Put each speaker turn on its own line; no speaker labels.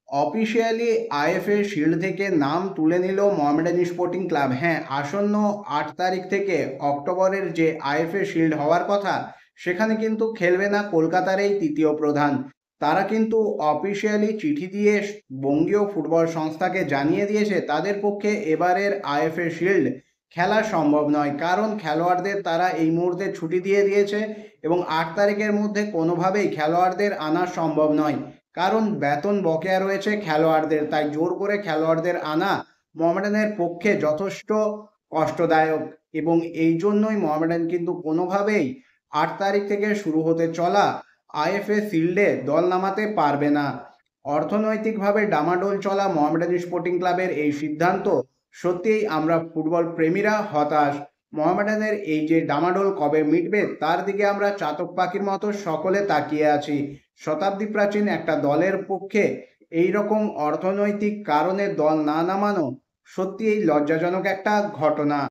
Officially IFA shield থেকে নাম তুলে নিল মোহামেডান স্পোর্টিং ক্লাব। হ্যাঁ, আসন্ন 8 তারিখ থেকে অক্টোবরের যে আইএফএ শিল্ড হওয়ার কথা, সেখানে কিন্তু খেলবে না কলকাতার এই তৃতীয় প্রধান। তারা কিন্তু অফিসিয়ালি চিঠি দিয়ে বঙ্গীয় ফুটবল সংস্থাকে জানিয়ে দিয়েছে তাদের পক্ষে এবারের আইএফএ শিল্ড খেলা সম্ভব নয়, কারণ খেলোয়াড়দের তারা এই মুহূর্তে ছুটি দিয়ে দিয়েছে এবং 8 তারিখের মধ্যে কোনোভাবেই খেলোয়াড়দের আনা সম্ভব নয়, কারণ বেতন বকেয়া রয়েছে খেলোয়াড়দের। তাই জোর করে খেলোয়াড়দের আনা মোহামেডানের পক্ষে যথেষ্ট কষ্টদায়ক এবং এই জন্যই মোহামেডান কিন্তু কোনোভাবেই 8 তারিখ থেকে শুরু হতে চলা আইএফএ শিল্ডে দল নামাতে পারবে না। অর্থনৈতিকভাবে ডামাডোল চলা মোহামেডান স্পোর্টিং ক্লাবের এই সিদ্ধান্ত সত্যিই আমরা ফুটবল প্রেমীরা হতাশ। মোহামেডানের এই যে ডামাডোল কবে মিটবে তার দিকে আমরা চাতক পাখির মতো সকলে তাকিয়ে আছি। শতাব্দী প্রাচীন একটা দলের পক্ষে এই রকম অর্থনৈতিক কারণে দল না নামানো সত্যিই লজ্জাজনক একটা ঘটনা।